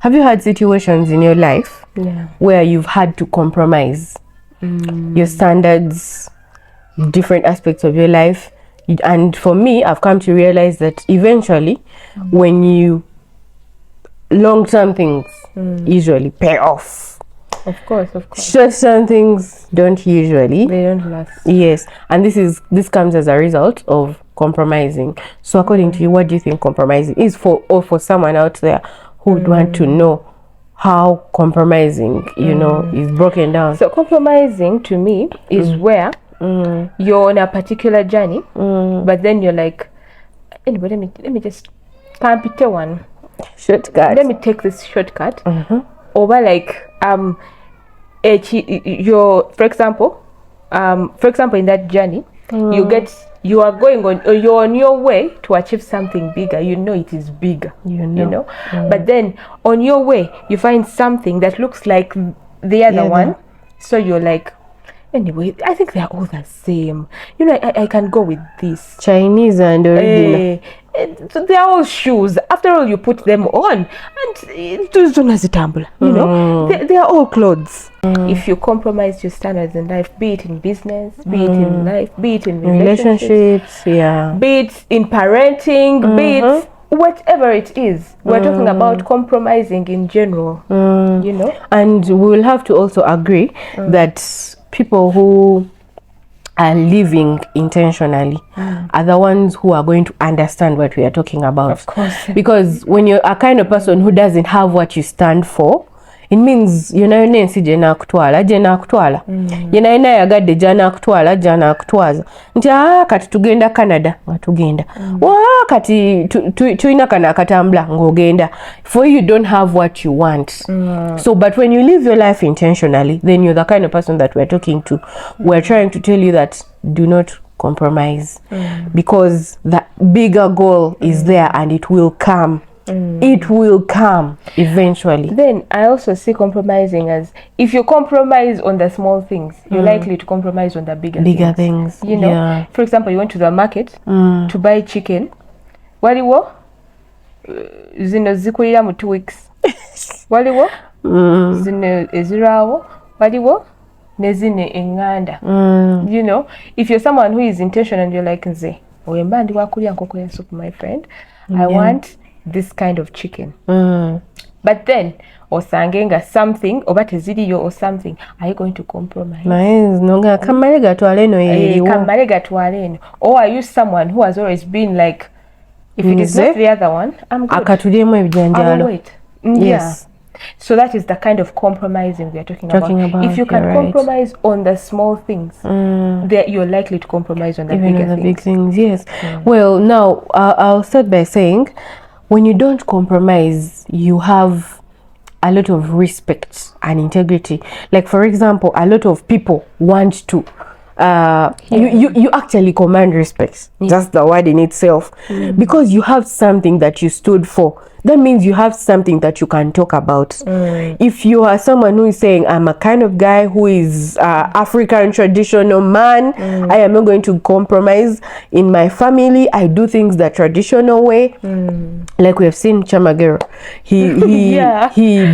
have you had situations in your life where you've had to compromise your standards, different aspects of your life? And for me, I've come to realize that eventually when you long-term things usually pay off. Of course. Short-term things don't usually. They don't last. Yes, and this comes as a result of compromising. So according to you, what do you think compromising is for someone out there who would want to know how compromising, is broken down? So compromising to me is where you're on a particular journey, but then you're like, anyway, let me just one shortcut. Let me take this shortcut. Over like you're for example in that journey you are going on, you're on your way to achieve something bigger. It is bigger, but then on your way you find something that looks like the other one, so you're like, anyway, I think they're all the same. I can go with this. Chinese and original. They're all shoes. After all, you put them on, and it's as a tumble. They are all clothes. If you compromise your standards in life, be it in business, be it in life, be it in relationships, be it in parenting, be it whatever it is. We're talking about compromising in general. And we will have to also agree that people who are living intentionally are the ones who are going to understand what we are talking about. Of course. Because when you're a kind of person who doesn't have what you stand for, it means nensi jena kutwala yena yagadde jana kutwaza nti kati tugenda Canada nga tugenda kati tuina kana katambula ngogenda, for you don't have what you want. So but when you live your life intentionally, then you're the kind of person that we're talking to. We're trying to tell you that do not compromise, because the bigger goal is there and it will come. It will come eventually. Then I also see compromising as, if you compromise on the small things, you're likely to compromise on the bigger things. For example, you went to the market to buy chicken. Waliwo zino zikulira mu 2 weeks. Waliwo zino ezirawo. Waliwo nezine enganda. If you're someone who is intentional and you're like, nze wemba ndi wakulya nkoko ya soup, my friend, I want this kind of chicken. But then osangenga something oba teziriyo or something, are you going to compromise? Kamale gatwale eno. Or are you someone who has always been like, if it is not the other one, I'm good, I will wait. Yes. So that is the kind of compromising we are talking about. If you can compromise on the small things, you're likely to compromise on the big things. Yes. Well, now I'll start by saying, when you don't compromise, you have a lot of respect and integrity. Like, for example, a lot of people want to you actually command respect. That's the word in itself. Because you have something that you stood for. That means you have something that you can talk about. If you are someone who is saying, I'm a kind of guy who is African traditional man, I am not going to compromise in my family. I do things the traditional way. Like we have seen Chamagero. He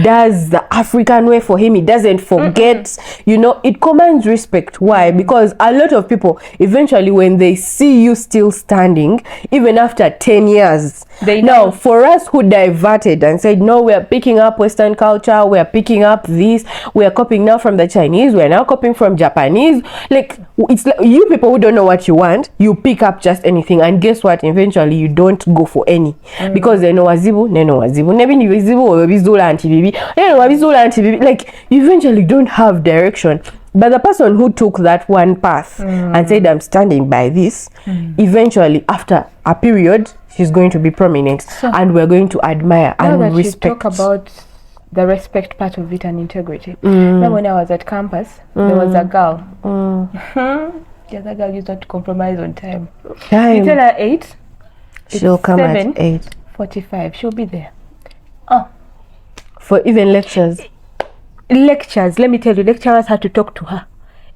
does the African way. For him, he doesn't forget. It commands respect. Why? Because a lot of people, eventually, when they see you still standing, even after 10 years, now for us who diverted and said, no, we are picking up Western culture, we are picking up this, we are copying now from the Chinese, we are now copying from Japanese. Like, it's like you people who don't know what you want, you pick up just anything, and guess what? Eventually you don't go for any, because they know wazibu, nebi ni wazibu wabizula anti bibi, wabizula anti bibi. Like, you eventually don't have direction. But the person who took that one path and said, I'm standing by this, eventually after a period, she's going to be prominent, and we're going to admire and respect. You talk about the respect part of it and integrity. Now, when I was at campus, there was a girl. The other girl used not to compromise on time. You tell her 8, she'll come at 8:45. She'll be there. For even lectures. Let me tell you, lecturers had to talk to her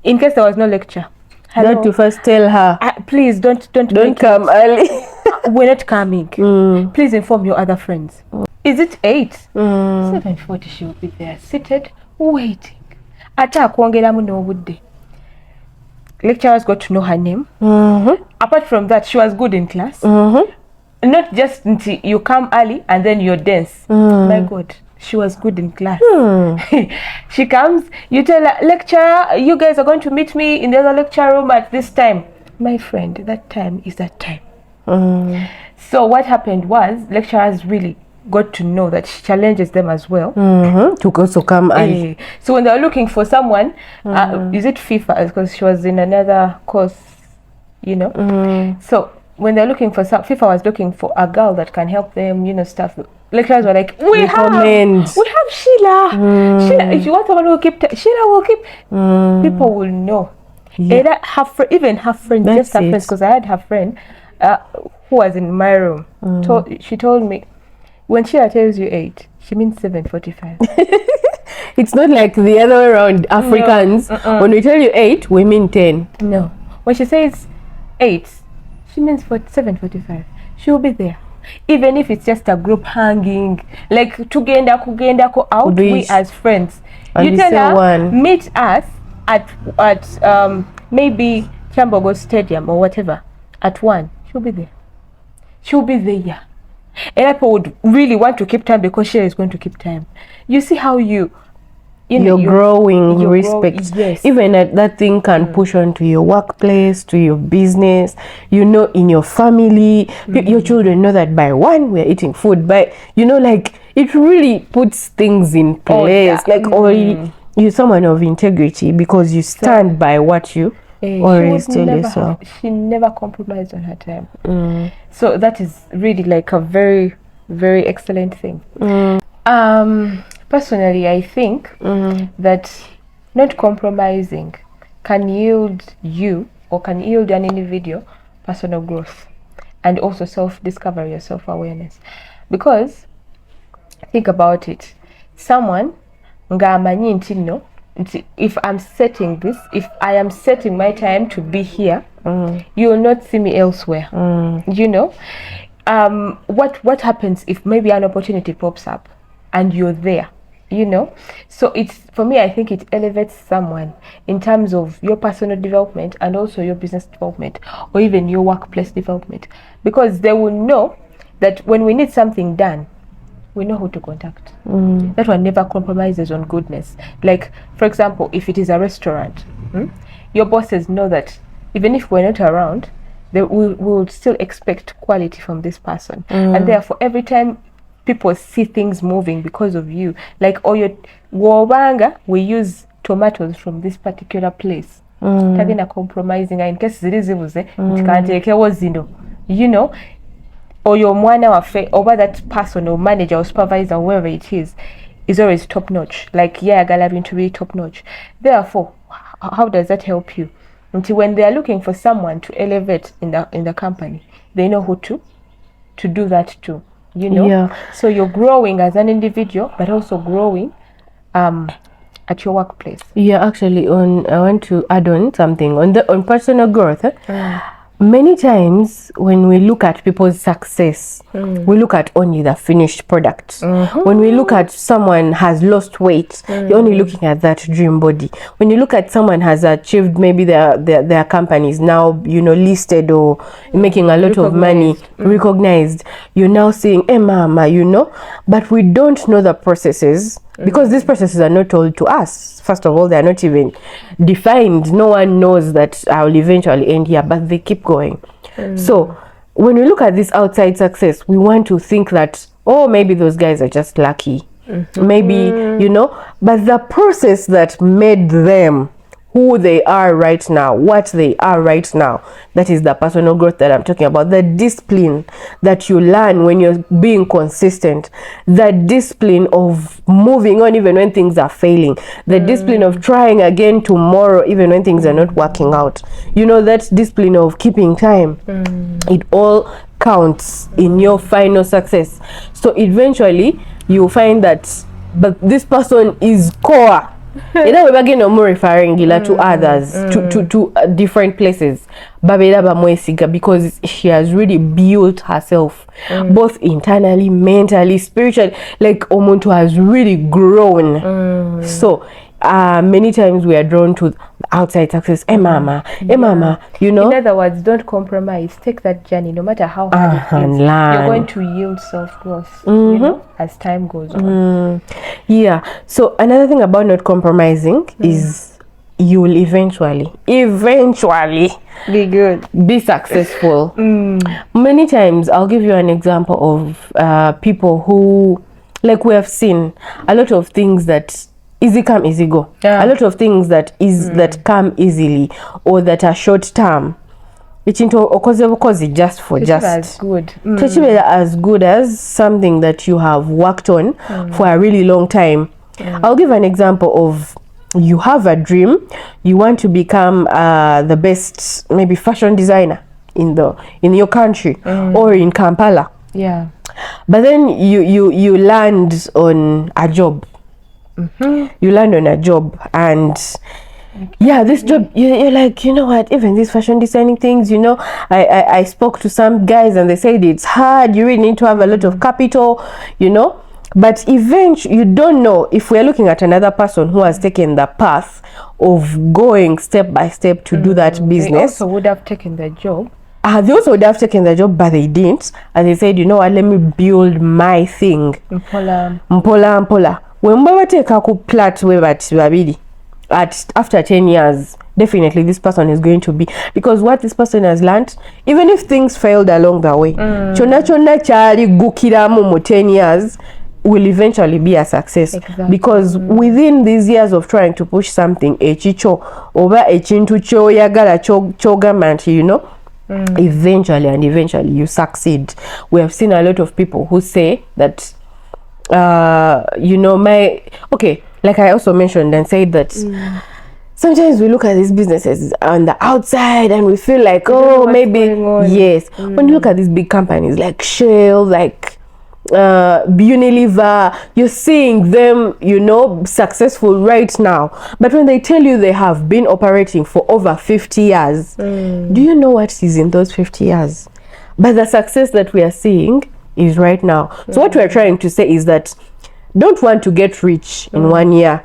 in case there was no lecture. Hello? Not to first tell her, please don't come early. We're not coming. Please inform your other friends. Is it 8? 7:40 she will be there, seated, waiting. Ate akwongeramu n'obudde. Lecturers got to know her name. Apart from that, she was good in class. Not just until you come early and then you're dense. My God, she was good in class. She comes, you tell her, lecturer, you guys are going to meet me in the other lecture room at this time. My friend, that time is that time. So what happened was, lecturers really got to know that she challenges them as well. To also come early. So when they were looking for someone, is it FIFA? Because she was in another course, you know. So when they're looking for FIFA was looking for a girl that can help them, you know, stuff. Lecturers were like, we have Sheila. Sheila, if you want someone who will keep, Sheila will keep. People will know. Yeah. Even her friend, just her friends, because I had her friend who was in my room. She told me, when Sheila tells you 8, she means 7:45. It's not like the other way around. Africans, when we tell you 8, we mean 10. No. When she says 8, she means 7:45. She will be there. Even if it's just a group hanging, like kugenda ko out, we as friends. And you tell her, meet us at maybe Chambogo Stadium or whatever at 1. She'll be there. She'll be there. And people would really want to keep time because she is going to keep time. You see how you're growing respect. Yes. Even that thing can push on to your workplace, to your business, you know, in your family. Your children know that by 1 we're eating food. But you know, like, it really puts things in place. You're someone of integrity because you stand by what you always tell yourself. She never compromised on her time. So that is really like a very, very excellent thing. Personally, I think that not compromising can yield you or can yield an individual personal growth and also self-discovery or self-awareness. Because think about it, someone ngamanyi nti no, if I'm setting this, if I am setting my time to be here, you will not see me elsewhere. You know, what happens if maybe an opportunity pops up and you're there, you know? So it's, for me, I think it elevates someone in terms of your personal development and also your business development or even your workplace development, because they will know that when we need something done, we know who to contact. That one never compromises on goodness. Like, for example, if it is a restaurant, your bosses know that even if we're not around, they will still expect quality from this person. And therefore, every time people see things moving because of you, like, oh, your wobanga, we use tomatoes from this particular place. Tagina compromising, in case there is you know, or your mwana wafe, over that person or manager or supervisor, whoever it is always top notch. Like, yeah, galabin to be top notch. Therefore, how does that help you? Until when they are looking for someone to elevate in the company, they know who to do that too. You know? Yeah. So you're growing as an individual, but also growing at your workplace. Yeah, actually, I want to add on something on personal growth. Many times when we look at people's success, we look at only the finished product. When we look at someone has lost weight, you're only looking at that dream body. When you look at someone has achieved, maybe their company is now, you know, listed or making a lot of money, recognized, you're now seeing, hey mama, you know, but we don't know the processes. Because these processes are not told to us. First of all, they are not even defined. No one knows that I will eventually end here, but they keep going. So when we look at this outside success, we want to think that, oh, maybe those guys are just lucky. Maybe, you know, but the process that made them who they are right now, what they are right now, that is the personal growth that I'm talking about. The discipline that you learn when you're being consistent, the discipline of moving on even when things are failing, the discipline of trying again tomorrow even when things are not working out, you know, that discipline of keeping time. It all counts in your final success. So eventually you'll find that, but this person is core Either we begin no more referring gila to others, to different places. Babela bamwesiga, because she has really built herself, both internally, mentally, spiritually. Like omuntu has really grown. So many times we are drawn to outside success. Mama, you know. In other words, don't compromise. Take that journey, no matter how hard it is. You're going to yield self-growth, you know, as time goes on. Yeah. So another thing about not compromising is you will eventually Be good. be successful. Many times, I'll give you an example of people who, like we have seen, a lot of things that easy come, easy go. Yeah. A lot of things that that come easily or that are short term. It's into okoze just for just. As good. Techibela as good as something that you have worked on for a really long time. I'll give an example of, you have a dream, you want to become the best maybe fashion designer in your country or in Kampala. Yeah. But then you land on a job. You land on a job, and this job, you're like, you know what, even these fashion designing things, you know, I spoke to some guys and they said it's hard, you really need to have a lot of capital, you know. But eventually, you don't know, if we're looking at another person who has taken the path of going step by step to do that business. They also would have taken the job. They also would have taken the job, but they didn't. And they said, you know what, let me build my thing. Mpola. When we take a plat babidi, after 10 years, definitely this person is going to be, because what this person has learned, even if things failed along the way, chona chali gukiramu mu 10 years will eventually be a success. Exactly. Because within these years of trying to push something, echicho oba echintu kyo yagala chogamant, you know, eventually you succeed. We have seen a lot of people who say that you know, like I also mentioned and said that sometimes we look at these businesses on the outside and we feel like, oh, maybe yes. When you look at these big companies like Shell, like Unilever, you're seeing them, you know, successful right now. But when they tell you they have been operating for over 50 years, do you know what is in those 50 years? But the success that we are seeing is right now. So what we're trying to say is that don't want to get rich in 1 year.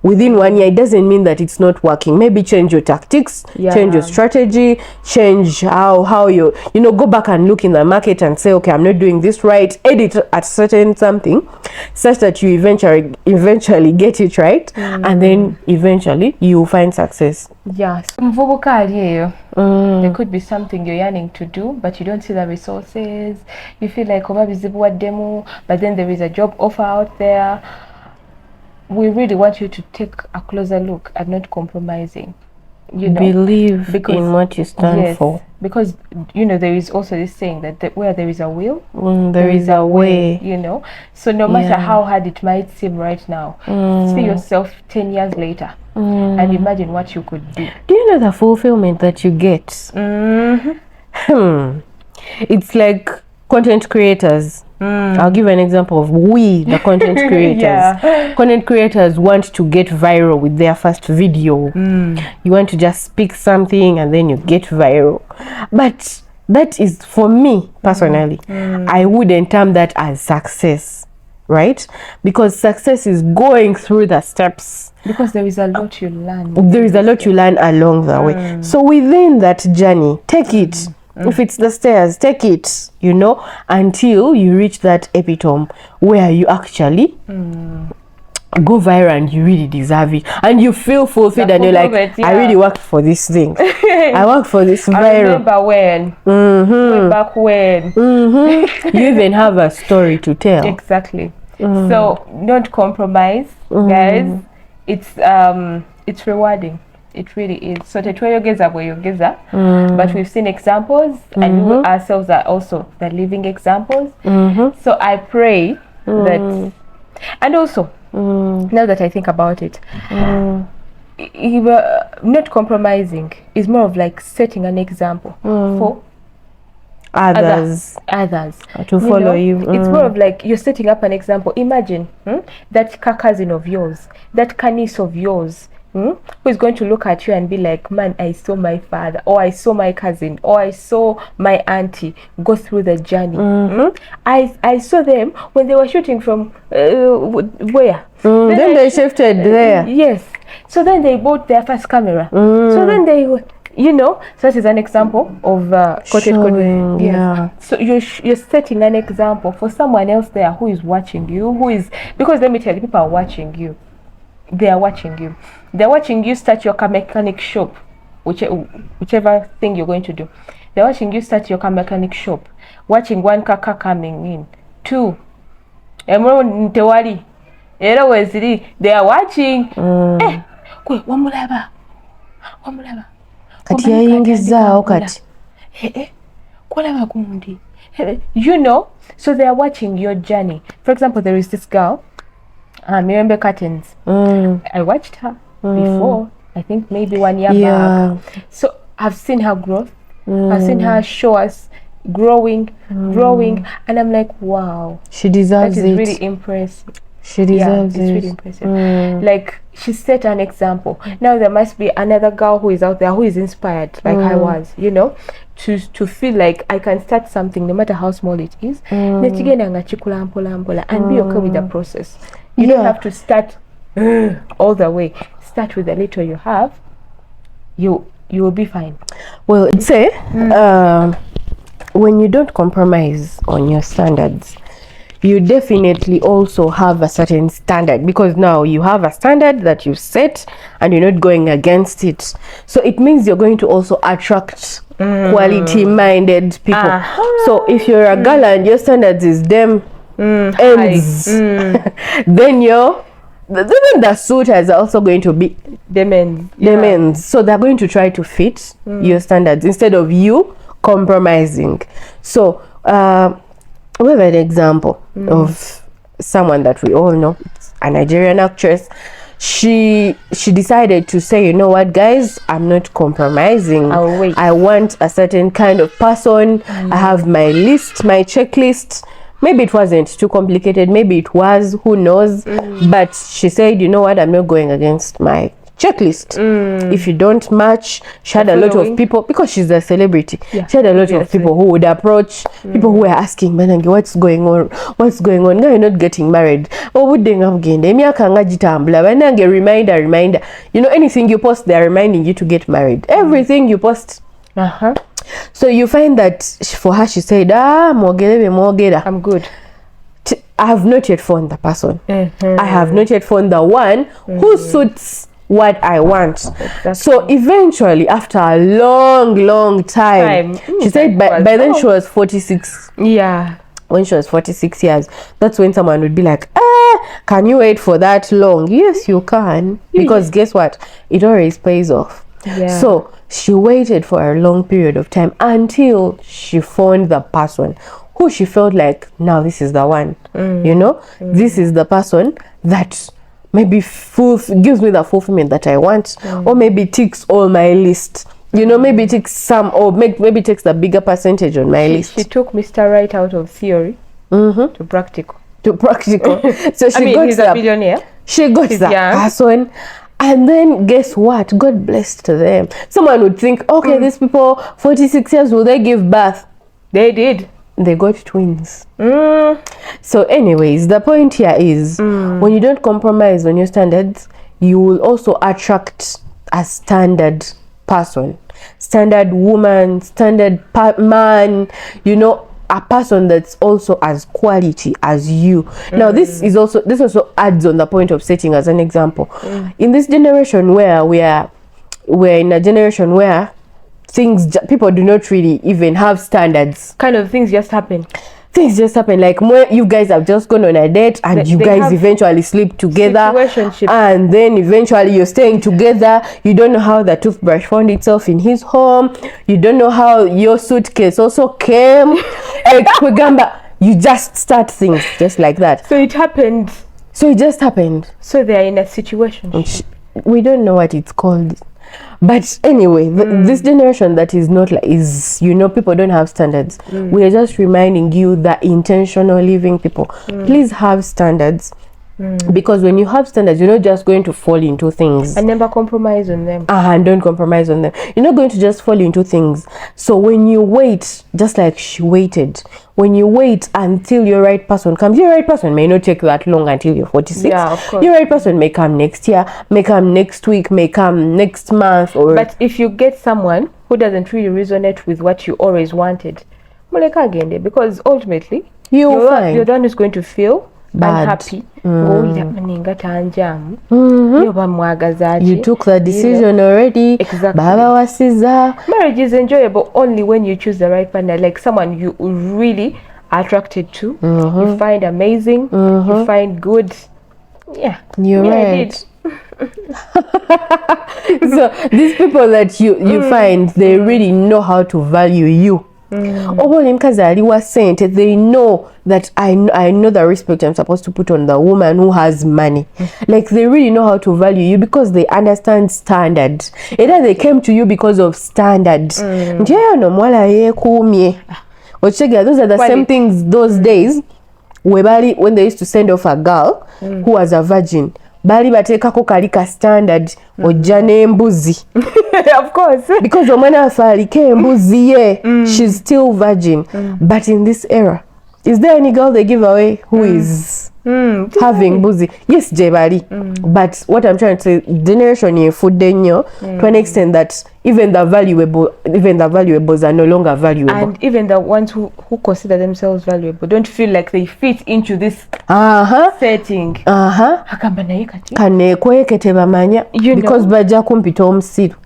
Within 1 year, it doesn't mean that it's not working. Maybe change your tactics, change your strategy, change how you know, go back and look in the market and say, okay, I'm not doing this right. Edit at certain something such that you eventually get it right, and then eventually you will find success. Yes. There could be something you're yearning to do, but you don't see the resources. You feel like demo, but then there is a job offer out there. We really want you to take a closer look at not compromising. You know, believe in what you stand for. Because, you know, there is also this saying that where there is a will, there is a way. You know, so no matter how hard it might seem right now, see yourself 10 years later and imagine what you could do. Do you know the fulfillment that you get? It's like content creators. I'll give an example of the content creators. Content creators want to get viral with their first video. You want to just speak something and then you get viral. But that is, for me personally, I wouldn't term that as success, right? Because success is going through the steps. Because there is a lot you learn. There is a lot you learn along the way. So within that journey, take it. If it's the stairs, take it, you know, until you reach that epitome where you actually go viral and you really deserve it. And you feel fulfilled and you're like, I really worked for this thing. I worked for this viral. I remember when. Way back when. You even have a story to tell. Exactly. So don't compromise, guys. It's rewarding. It really is. So but we've seen examples, and we ourselves are also the living examples. So I pray that, and also now that I think about it, not compromising is more of like setting an example for others to follow you. It's more of like you're setting up an example. Imagine that cousin of yours, that niece of yours, who is going to look at you and be like, man, I saw my father, or I saw my cousin, or I saw my auntie go through the journey. I saw them when they were shooting from where? Then they shifted there. Yes. So then they bought their first camera. So then they, so that is an example of Showing, yeah. So you're setting an example for someone else there who is watching you, because let me tell you, people are watching you. They are watching you. They're watching you start your car mechanic shop, whichever thing you're going to do. They're watching you start your car mechanic shop, watching one car coming in, 2. They are watching. Wamulaba. Kati yayingizaawo kati. So they are watching your journey. For example, there is this girl, Mirembe Curtains. I watched her before, I think maybe 1 year back. So I've seen her growth. I've seen her show us growing, and I'm like, wow, she deserves that it. is really impressive. She deserves it's really impressive. Like, she set an example. Now there must be another girl who is out there who is inspired, like I was, to feel like I can start something no matter how small it is, and be okay with the process. You don't have to start all the way. Start with the little you have. You will be fine. Well, say when you don't compromise on your standards, you definitely also have a certain standard, because now you have a standard that you set and you're not going against it. So it means you're going to also attract quality-minded people. So if you're a girl and your standards is them ends, then even the suitors are also going to be them ends. So they're going to try to fit your standards instead of you compromising. So we have an example of someone that we all know, a Nigerian actress. She decided to say, you know what, guys, I'm not compromising. I want a certain kind of person. I have my list, my checklist. Maybe it wasn't too complicated, maybe it was, who knows. But she said, you know what, I'm not going against my checklist. If you don't match, she had a lot of people, because she's a celebrity. She had a lot of people who would approach, people who were asking, Manange, what's going on? Now you're not getting married. Reminder. Anything you post, they're reminding you to get married. Everything you post. So you find that for her, she said, I'm good. I have not yet found the person. I have not yet found the one who suits what I want. So eventually, after a long time, she said by then she was 46. When she was 46 years, that's when someone would be like, can you wait for that long? Yes, you can, because guess what, it always pays off. So she waited for a long period of time until she found the person who she felt like, now this is the one. This is the person that maybe gives me the fulfillment that I want, or maybe ticks all my list. Maybe takes some, or maybe takes the bigger percentage on my list. She took Mr. Right out of theory to practical. So she he's a billionaire. She got that person. And then guess what? God blessed them. Someone would think, okay, these people, 46 years, will they give birth? They did. They got twins. So anyways, the point here is when you don't compromise on your standards, you will also attract a standard person, standard woman, standard man, a person that's also as quality as you. Now this also adds on the point of setting as an example. In this generation where we're in a generation where people do not really even have standards. Things just happen. Like, you guys have just gone on a date and you guys eventually sleep together, and then eventually you're staying together. You don't know how the toothbrush found itself in his home. You don't know how your suitcase also came. You just start things just like that. So it just happened. So they are in a situation. We don't know what it's called. But anyway, this generation that is not like is, you know, people don't have standards. We are just reminding you that intentional living people, please have standards. Because when you have standards, you're not just going to fall into things and never compromise on them. And don't compromise on them. You're not going to just fall into things. So when you wait, just like she waited, when you wait until your right person comes, your right person may not take that long until you're 46. Yeah, of course. Your right person may come next year, may come next week, may come next month. Or but if you get someone who doesn't really resonate with what you always wanted, muleka agende, because ultimately you're the one who's going to feel unhappy. You took the decision already. Exactly. Marriage is enjoyable only when you choose the right partner, like someone you really attracted to, you find amazing, you find good. Yeah, you're right. So these people that you find, they really know how to value you. They know that I know the respect I'm supposed to put on the woman who has money. Like they really know how to value you because they understand standard. Either they came to you because of standard. Those are the same things those days when they used to send off a girl who was a virgin. Bali batekako kalika standard ojja n'embuzi. Of course. Because omwana afe aliko embuzi ye, she's still virgin. But in this era, is there any girl they give away who is having buzi? Yes, jebali. But what I'm trying to say, generation yefudde nnyo to an extent that even the valuables are no longer valuable. And even the ones who consider themselves valuable don't feel like they fit into this setting. Because bajja kumpita omusiru.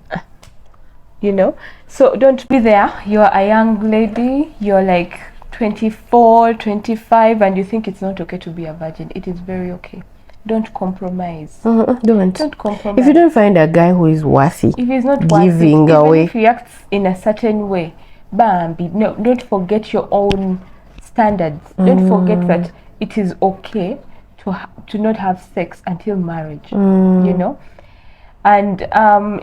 You know, so don't be there. You're a young lady, you're like 24, 25, and you think it's not okay to be a virgin. It is very okay. Don't compromise. Don't compromise. If you don't find a guy who is worthy, if he's not giving worthy, away, even if he acts in a certain way, no, don't forget your own standards. Don't forget that it is okay to not have sex until marriage. You know, and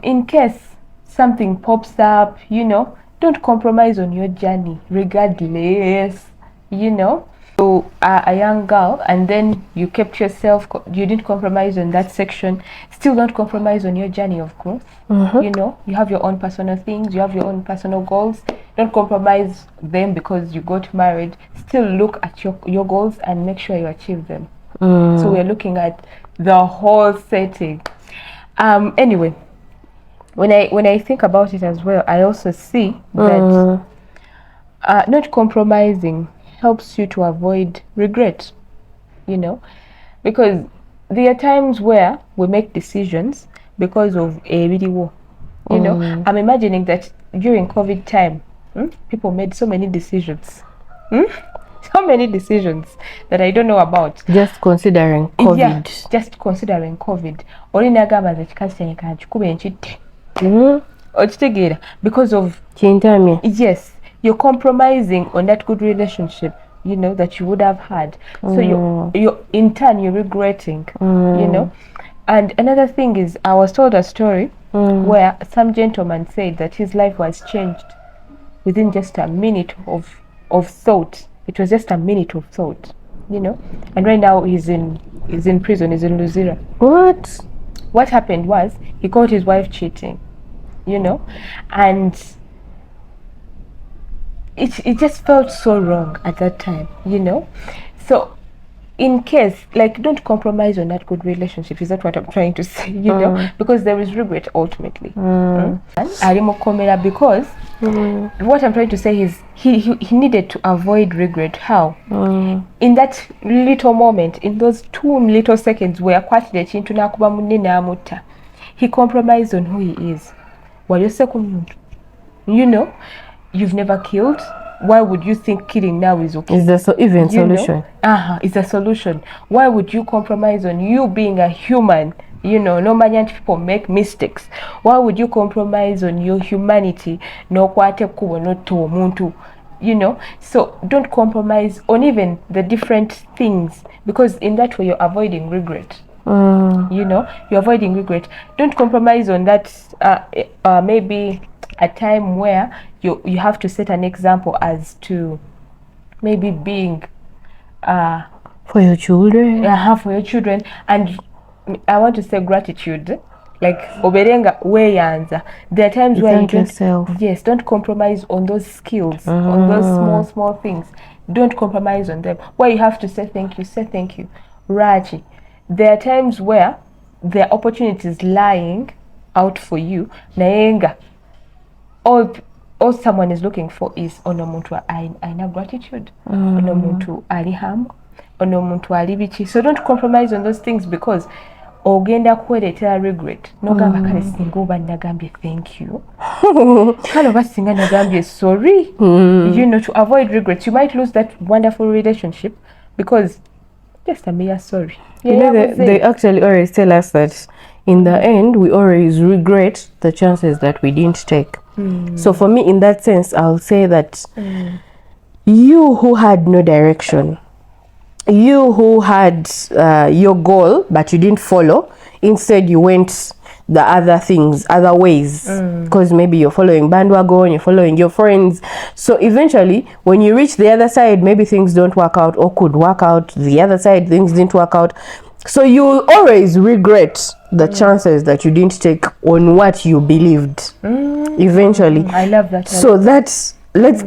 in case something pops up, you know, don't compromise on your journey regardless, you know. So a young girl, and then you kept yourself, you didn't compromise on that section, still don't compromise on your journey of growth. You know, you have your own personal things, you have your own personal goals. Don't compromise them because you got married. Still look at your goals and make sure you achieve them. So we're looking at the whole setting. Anyway, when I think about it as well, I also see that not compromising helps you to avoid regret, you know, because there are times where we make decisions because of a video, you know. I'm imagining that during COVID time, people made so many decisions. So many decisions that I don't know about. Just considering COVID. Yeah, just considering COVID. Because of yes, you're compromising on that good relationship, you know, that you would have had. So you're in turn you're regretting, you know. And another thing is, I was told a story where some gentleman said that his life was changed within just a minute of thought. It was just a minute of thought, you know. And right now he's in prison, he's in Luzira. What happened was he caught his wife cheating, you know, and it just felt so wrong at that time, you know. So in case, like, don't compromise on that good relationship. Is that what I'm trying to say? You know, because there is regret ultimately. Because what I'm trying to say is he needed to avoid regret. How? In that little moment, in those 2 little seconds where he compromised on who he is. You know, you've never killed. Why would you think killing now is okay? Is the even solution? It's a solution. Why would you compromise on you being a human? You know, no many people make mistakes. Why would you compromise on your humanity? No kwate kubo no to muntu. You know, so don't compromise on even the different things, because in that way you're avoiding regret. You know, you're avoiding regret. Don't compromise on that. Maybe a time where you have to set an example as to maybe being for your children. For your children. And I want to say gratitude. Like oberenga weyanza. There are times where you don't compromise on those skills, on those small things. Don't compromise on them. Where you have to say thank you. Raji. There are times where there are opportunities lying out for you. Naenga. All someone is looking for is ono muntu aina gratitude. Ono muntu ali hamu. Ono muntu ali bichi. So don't compromise on those things because ogenda kweretera regret. Nogamba kale singa oba nagambye thank you. Kale oba singa nagambye sorry. You know, to avoid regrets. You might lose that wonderful relationship because just a mere sorry. You know, they actually always tell us that in the end, we always regret the chances that we didn't take. So for me, in that sense, I'll say that you who had no direction, you who had your goal, but you didn't follow, instead you went the other ways, because maybe you're following bandwagon, you're following your friends. So eventually, when you reach the other side, maybe things don't work out or could work out. The other side, things didn't work out. So you always regret the chances that you didn't take on what you believed eventually. I love that. So let's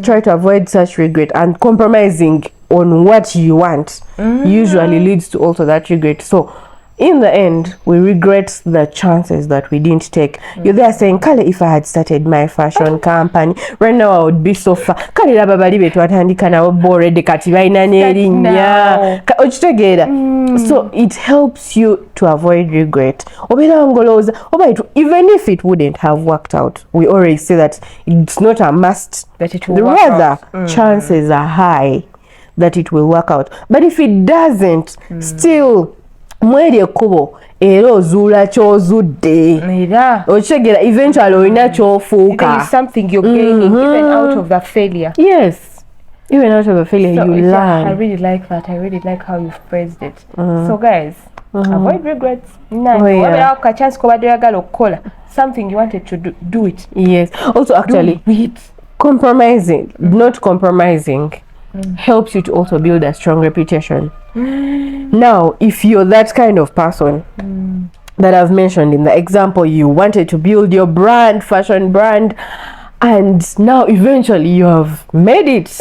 try to avoid such regret, and compromising on what you want usually leads to also that regret. So in the end, we regret the chances that we didn't take. You're there saying, Kale, if I had started my fashion company, right now I would be so far. Kale laba bali betu atandika na bored kati baina nerinya. So it helps you to avoid regret. Even if it wouldn't have worked out, we always say that it's not a must. That it will work out. Chances are high that it will work out. But if it doesn't, still mwere kubo era ozuula ky'ozudde okitegeera eventually olina ky'ofuuka. There is something you're gaining even out of the failure. Yes, even out of the failure you learn. I really like that. I really like how you've phrased it. So guys, avoid regrets. A chance something you wanted to do it. Yes, also actually compromising, not compromising helps you to also build a strong reputation. Now, if you're that kind of person that I've mentioned in the example, you wanted to build your brand, fashion brand, and now eventually you have made it.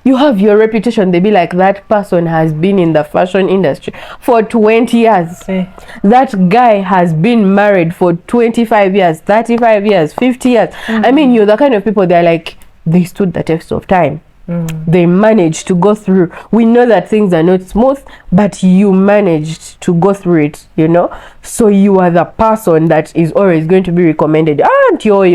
You have your reputation. They be like, that person has been in the fashion industry for 20 years. That guy has been married for 25 years, 35 years, 50 years. I mean, you're the kind of people that are like, they stood the test of time. They managed to go through. We know that things are not smooth, but you managed to go through it, you know. So you are the person that is always going to be recommended. Authentic.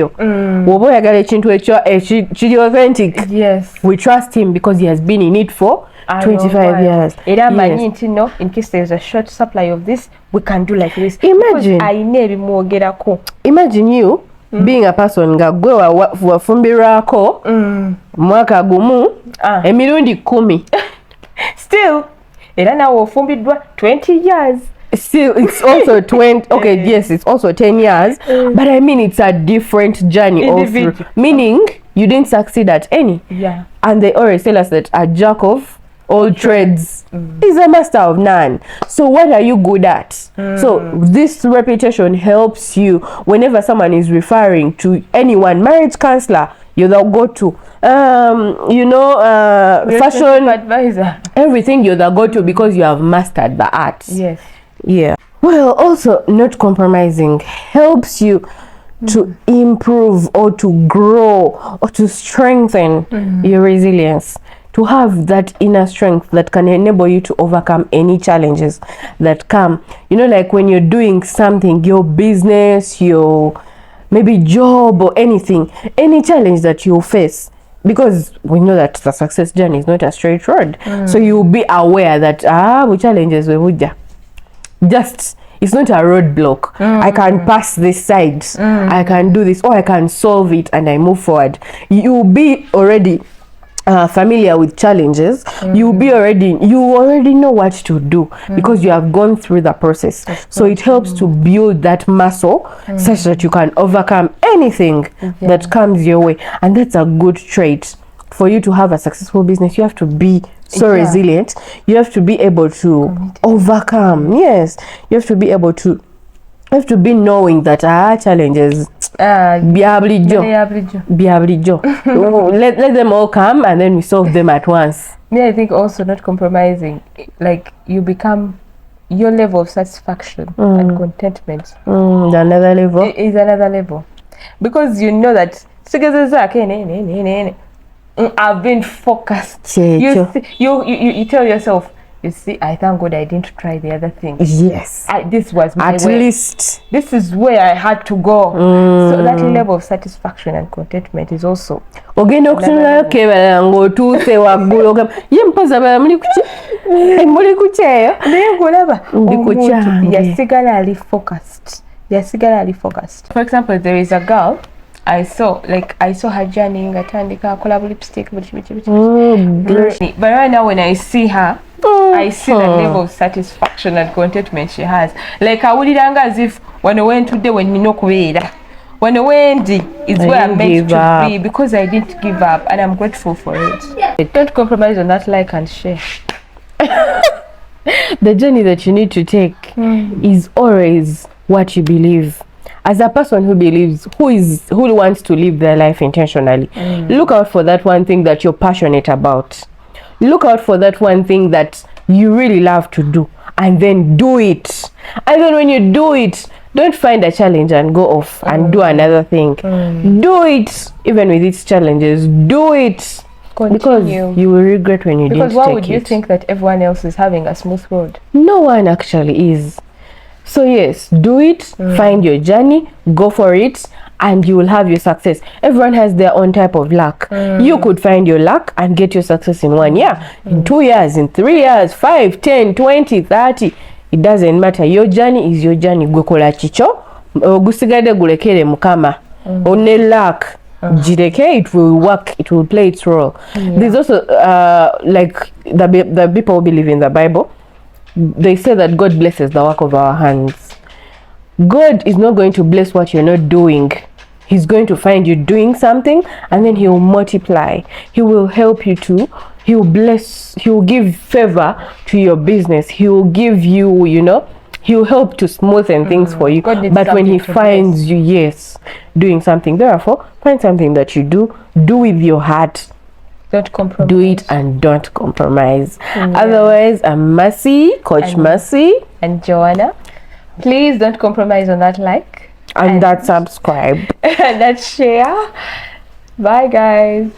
Yes, we trust him because he has been in it for 25 years. Yes. In case there's a short supply of this, we can do like this. Imagine you being a person nga gwe wafumbirwako mwaka gumu emirundi 10. Still era nawe ofumbiddwa 20 years. Still it's also 20. Okay, yes, it's also 10 years, but I mean it's a different journey all through, meaning you didn't succeed at any. And they always tell us that a jack of all trades is a master of none. So what are you good at? So this reputation helps you whenever someone is referring to anyone, marriage counselor, you're the go-to. Fashion advisor, everything, you're the go-to because you have mastered the art. Yes. Yeah. Well, also not compromising helps you to improve or to grow or to strengthen your resilience, to have that inner strength that can enable you to overcome any challenges that come. You know, like when you're doing something, your business, your maybe job or anything, any challenge that you face, because we know that the success journey is not a straight road. So you'll be aware that we challenges we would just, it's not a roadblock. I can pass this side. I can do this, or I can solve it and I move forward. You'll be already familiar with challenges, you already know what to do because you have gone through the process. So it helps to build that muscle such that you can overcome anything that comes your way, and that's a good trait. For you to have a successful business, you have to be so resilient. You have to be able to overcome. Yes, you have to be able to. You have to be knowing that challenges. Biablijo. Let them all come, and then we solve them at once. I think also not compromising, like you become, your level of satisfaction and contentment another level is another level, because you know that I've been focused. You tell yourself, you see, I thank God I didn't try the other thing. Yes. This was my at way. least. This is where I had to go. So that level of satisfaction and contentment is also. Ogenda okutunulayo kebala ng'otuuse waggulu ogamba ye mpoza bala muli kuki eyo naye ng'olaba ndi ku kyange yasigala ali focused. For example, there is a girl I saw her journey ngatandika akola lipstick but right now when I see her, I see the level of satisfaction and contentment she has. Like awuliranga as if when I went today when nina okubeera, when I went is where I'm meant to be, because I didn't give up, and I'm grateful for it. Don't compromise on that, like and share. The journey that you need to take is always what you believe. As a person who believes, who wants to live their life intentionally, look out for that one thing that you're passionate about. Look out for that one thing that you really love to do, and then do it. And then when you do it, don't find a challenge and go off and do another thing. Do it, even with its challenges. Do it. Continue. Because you will regret when you didn't take it. Because why would you think that everyone else is having a smooth road? No one actually is. So yes, do it, find your journey, go for it, and you will have your success. Everyone has their own type of luck. You could find your luck and get your success in 1 year, in 2 years, in 3 years, 5, 10, 20, 30. It doesn't matter. Your journey is your journey. Gwekola chicho, gusigade gulekere mukama. One luck. Jireke, it will work, it will play its role. There's also like the people who believe in the Bible. They say that God blesses the work of our hands. God is not going to bless what you're not doing. He's going to find you doing something, and then he will multiply. He will help you to. He will bless. He will give favor to your business. He will give you, he will help to smoothen things for you. But when he finds you, doing something, therefore, find something that you do with your heart. Don't compromise. Do it and don't compromise. Otherwise, I'm Mercy, Coach Mercy. And Joanna. Please don't compromise on that like. And that subscribe. And that share. Bye, guys.